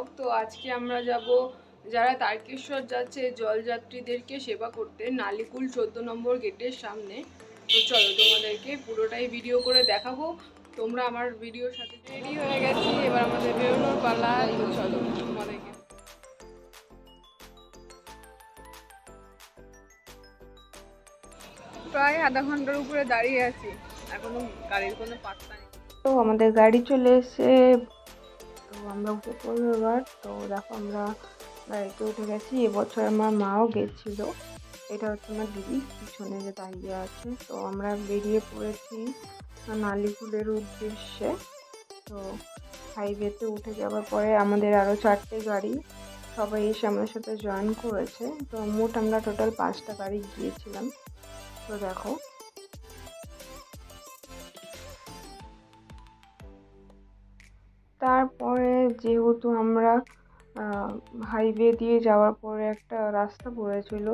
Blog. তো আজকে আমরা যাব যারা তারকেশ্বর যাচ্ছে জলযাত্রীদেরকে সেবা করতে নালিকুল 14 নম্বর গেটের সামনে। তো চলো তোমাদেরকে পুরোটাই ভিডিও করে দেখাবো, তোমরা আমার ভিডিওর সাথে। রেডি হয়ে গেছি, এবার আমাদের বেরোনোর পালা। তো চলো তোমাদেরকে প্রায় আধা ঘন্টার উপরে দাঁড়িয়ে আছি, এখনো গাড়ির কোনো পাত্তা নেই। তো আমাদের গাড়ি চলে এসে, তো আমরা উঠে পড়বো এবার। তো দেখো আমরা গাড়িতে উঠে গেছি। এবছর আমার মাও গেছিল। এটা হচ্ছে আমার দিদি পিছনে যে দাঁড়িয়ে আছে। তো আমরা বেরিয়ে পড়েছি নালিকুলের উদ্দেশ্যে। তো হাইওয়েতে উঠে যাওয়ার পরে আমাদের আরও 4টে গাড়ি সবাই এসে আমাদের সাথে জয়েন করেছে। তো মোট আমরা টোটাল 5টা গাড়ি গিয়েছিলাম। তো দেখো তারপরে যেহেতু আমরা হাইওয়ে দিয়ে যাওয়ার পরে একটা রাস্তা পড়েছিল,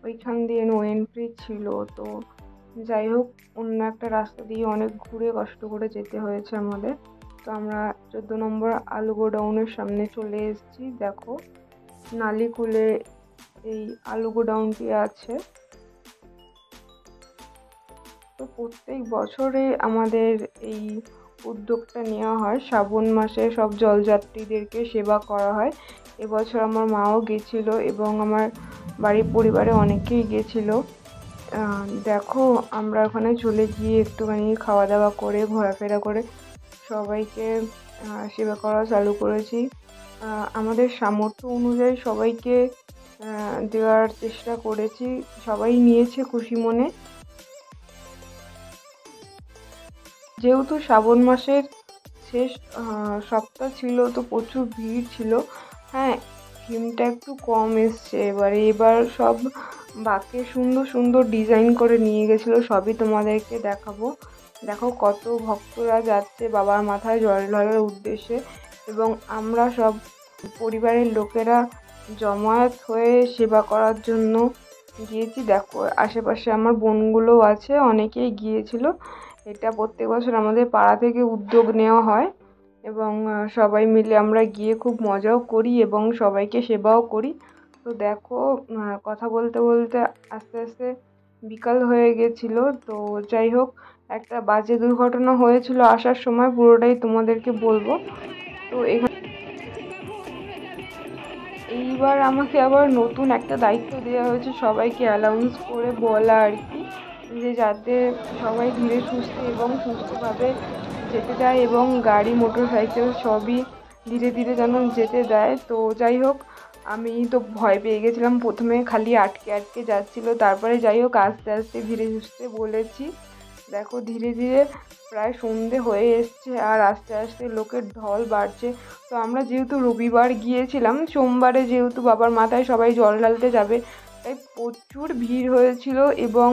ওইখান দিয়ে নো এন্ট্রি ছিল। তো যাই হোক, অন্য একটা রাস্তা দিয়ে অনেক ঘুরে কষ্ট করে যেতে হয়েছে আমাদের। তো আমরা 14 নম্বর আলু গোডাউনের সামনে চলে এসেছি। দেখো নালিকুলে এই আলু গোডাউনটি আছে। তো প্রত্যেক বছরে আমাদের এই উদ্যোগটা নেওয়া হয়, শ্রাবণ মাসে সব জলযাত্রীদেরকে সেবা করা হয়। এবছর আমার মাও গেছিল এবং আমার বাড়ির পরিবারে অনেকেই গেছিল। দেখো আমরা ওখানে চলে গিয়ে একটুখানি খাওয়া দাওয়া করে ঘোরাফেরা করে সবাইকে সেবা করা চালু করেছি। আমাদের সামর্থ্য অনুযায়ী সবাইকে দেওয়ার চেষ্টা করেছি, সবাই নিয়েছে খুশি মনে। যেহেতু শ্রাবণ মাসের শেষ সপ্তাহ ছিল, তো প্রচুর ভিড় ছিল। হ্যাঁ, থিমটা একটু কম এসছে এবার সব বাঁকে সুন্দর সুন্দর ডিজাইন করে নিয়ে গেছিলো, সবই তোমাদেরকে দেখাবো। দেখো কত ভক্তরা যাচ্ছে বাবার মাথায় জল ঢালার উদ্দেশ্যে, এবং আমরা সব পরিবারের লোকেরা জমায়েত হয়ে সেবা করার জন্য গিয়েছি। দেখো আশেপাশে আমার বোনগুলোও আছে, অনেকেই গিয়েছিল। এটা প্রত্যেক বছর আমাদের পাড়া থেকে উদ্যোগ নেওয়া হয়, এবং সবাই মিলে আমরা গিয়ে খুব মজাও করি এবং সবাইকে সেবাও করি। তো দেখো কথা বলতে বলতে আস্তে আস্তে বিকাল হয়ে গেছিল। তো যাই হোক, একটা বাজে দুর্ঘটনা হয়েছিল আসার সময়, পুরোটাই তোমাদেরকে বলবো। তো এইবার আমাকে আবার নতুন একটা দায়িত্ব দেওয়া হয়েছে, সবাইকে অ্যানাউন্স করে বলা আর কি, যে যাতে সবাই ধীরে সুস্থে এবং সুস্থভাবে যেতে দেয় এবং গাড়ি মোটর সাইকেল সবই ধীরে ধীরে যেন যেতে দেয়। তো যাই হোক, আমি তো ভয় পেয়ে গেছিলাম, প্রথমে খালি আটকে আটকে যাচ্ছিলো, তারপরে যাই হোক আস্তে আস্তে ধীরে সুস্থে বলেছি। দেখো ধীরে ধীরে প্রায় সন্ধে হয়ে এসছে আর আস্তে আস্তে লোকের ঢল বাড়ছে। তো আমরা যেহেতু রবিবার গিয়েছিলাম, সোমবারে যেহেতু বাবার মাথায় সবাই জল ঢালতে যাবে, তাই প্রচুর ভিড় হয়েছিল এবং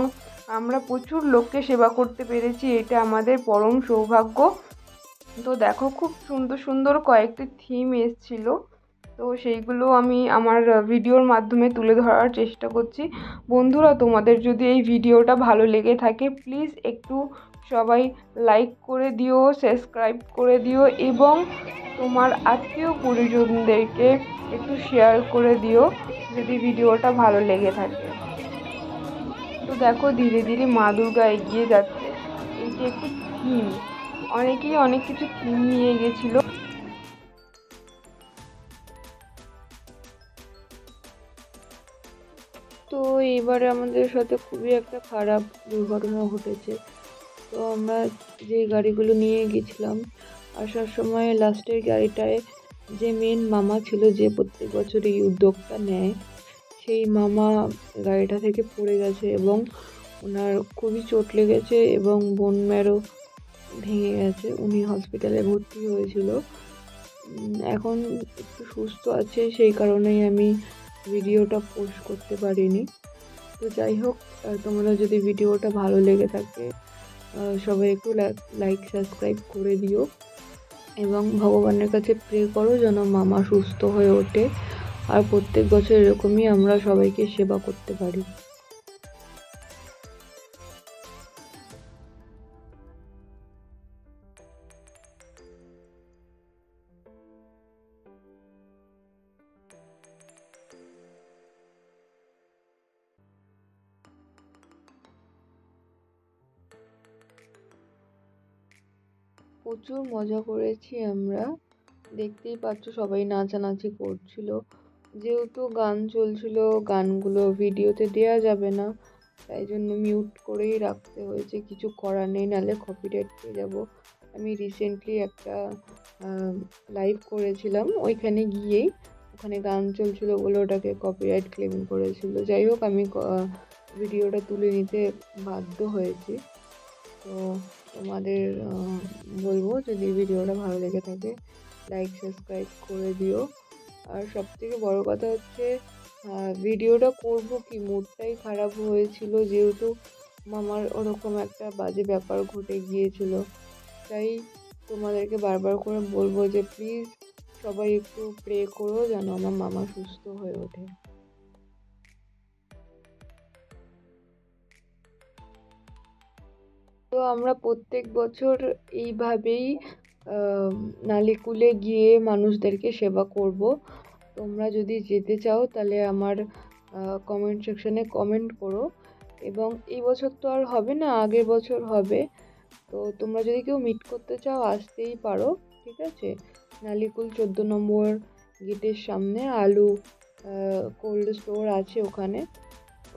আমরা প্রচুর লোককে সেবা করতে পেরেছি, এটা আমাদের পরম সৌভাগ্য। তো দেখো খুব সুন্দর সুন্দর কয়েকটি থিম এসছিল, তো সেইগুলো আমি আমার ভিডিওর মাধ্যমে তুলে ধরার চেষ্টা করছি। বন্ধুরা, তোমাদের যদি এই ভিডিওটা ভালো লেগে থাকে প্লিজ একটু সবাই লাইক করে দিও, সাবস্ক্রাইব করে দিও এবং তোমার আত্মীয় পরিজনদেরকে একটু শেয়ার করে দিও যদি ভিডিওটা ভালো লেগে থাকে। তো দেখো ধীরে ধীরে মা দুর্গা এগিয়ে যাচ্ছে, এইটি একটি থিম, অনেকেই অনেক কিছু থিম নিয়ে গেছিল। তো এইবারে আমাদের সাথে খুবই একটা খারাপ দুর্ঘটনা ঘটেছে। তো আমরা যে গাড়িগুলো নিয়ে গেছিলাম, আসার সময় লাস্টের গাড়িটায় যে মেন মামা ছিল, যে প্রত্যেক বছর এই উদ্যোগটা নেয়, সেই মামা গাড়িটা থেকে পড়ে গেছে এবং ওনার খুবই চোট লেগেছে এবং বোন ম্যারও ভেঙে গেছে। উনি হসপিটালে ভর্তি হয়েছিল, এখন একটু সুস্থ আছে, সেই কারণেই আমি ভিডিওটা পোস্ট করতে পারিনি। তো যাই হোক, তোমরা যদি ভিডিওটা ভালো লেগে থাকে সবাই একটু লাইক সাবস্ক্রাইব করে দিও এবং ভগবানের কাছে প্রে করো যেন মামা সুস্থ হয়ে ওঠে আর প্রত্যেক বছর এরকমই আমরা সবাইকে সেবা করতে পারি। প্রচুর মজা করেছি আমরা, দেখতেই পাচ্ছ সবাই নাচানাচি করছিল। যেহেতু গান চলছিল, গানগুলো ভিডিওতে দেওয়া যাবে না, তাই জন্য মিউট করেই রাখতে হয়েছে, কিছু করার নেই, নাহলে কপিরাইট পেয়ে যাব। আমি রিসেন্টলি একটা লাইভ করেছিলাম, ওইখানে গিয়েই ওখানে গান চলছিল বলে ওটাকে কপিরাইট ক্লেম করেছিল। যাই হোক, আমি ভিডিওটা তুলে নিতে বাধ্য হয়েছি। তো তোমাদের বলবো, যদি ভিডিওটা ভালো লেগে থাকে লাইক সাবস্ক্রাইব করে দিও। আর সবথেকে বড় কথা হচ্ছে, ভিডিওটা করব কি, মুডটাই খারাপ হয়েছিল, যেহেতু মামার ওরকম একটা বাজে ব্যাপার ঘটে গিয়েছিল। তাই তোমাদেরকে বারবার করে বলবো যে প্লিজ সবাই একটু প্রে করো যেন আমার মামা সুস্থ হয়ে ওঠে। তো আমরা প্রত্যেক বছর এইভাবেই নালিকুলে গিয়ে মানুষদেরকে সেবা করব। তোমরা যদি যেতে চাও তাহলে আমার কমেন্ট সেকশনে কমেন্ট করো। এবং এই বছর তো আর হবে না, আগের বছর হবে। তো তোমরা যদি কেউ মিট করতে চাও আসতেই পারো, ঠিক আছে। নালিকুল 14 নম্বর গেটের সামনে আলু কোল্ড স্টোর আছে,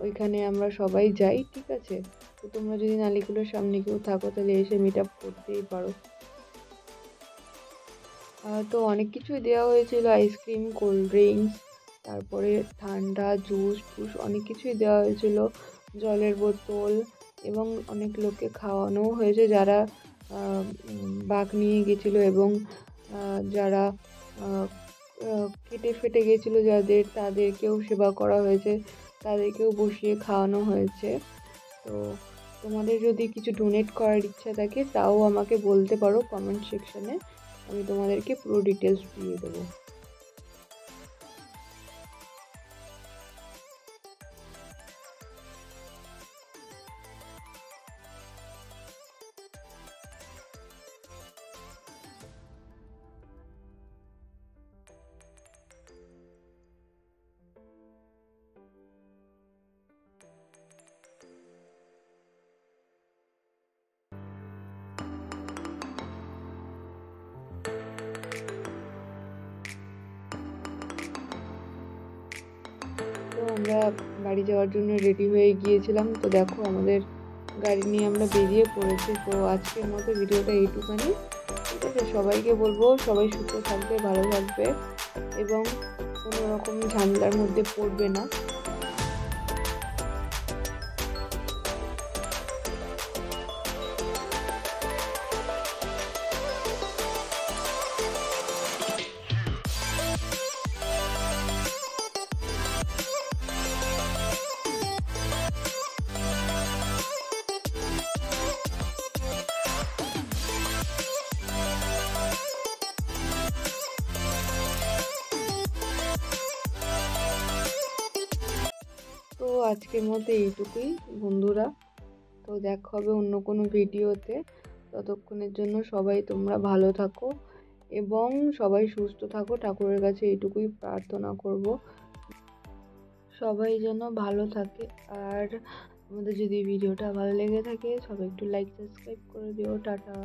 ওইখানে আমরা সবাই যাই, ঠিক আছে। তো তোমরা যদি নালিকুলের সামনে কেউ থাকো তাহলে এসে মিট আপ করতেই পারো। তো অনেক কিছুই দেওয়া হয়েছিল, আইসক্রিম, কোল্ড ড্রিঙ্কস, তারপরে ঠান্ডা জুস টুস অনেক কিছুই দেওয়া হয়েছিল, জলের বোতল, এবং অনেক লোককে খাওয়ানোও হয়েছে যারা বাঘ নিয়ে গেছিলো, এবং যারা কেটে ফেটে গেছিলো যাদের, তাদেরকেও সেবা করা হয়েছে, তাদেরকেও বসিয়ে খাওয়ানো হয়েছে। তো তোমাদের যদি কিছু ডোনেট করার ইচ্ছা থাকে তাও আমাকে বলতে পারো কমেন্ট সেকশনে, আমি তোমাদেরকে পুরো ডিটেলস দিয়ে দেবো। তো আমরা বাড়ি যাওয়ার জন্য রেডি হয়ে গিয়েছিলাম। তো দেখো আমাদের গাড়ি নিয়ে আমরা বেরিয়ে পড়েছি। তো আজকের মতো ভিডিওটা এইটুখানি, ঠিক আছে। সবাইকে বলবো সবাই সুস্থ থাকবে, ভালো থাকবে, এবং কোনো রকম ঝামেলার মধ্যে পড়বে না। তো আজকের মতো এইটুকুই বন্ধুরা। তো দেখা হবে অন্য কোনো ভিডিওতে। ততক্ষণের জন্য সবাই তোমরা ভালো থাকো এবং সবাই সুস্থ থাকো, ঠাকুরের কাছে এইটুকুই প্রার্থনা করব সবাই যেন ভালো থাকে। আর আমাদের যদি ভিডিওটা ভালো লেগে থাকে সবাই একটু লাইক সাবস্ক্রাইব করে দিও। টাটা।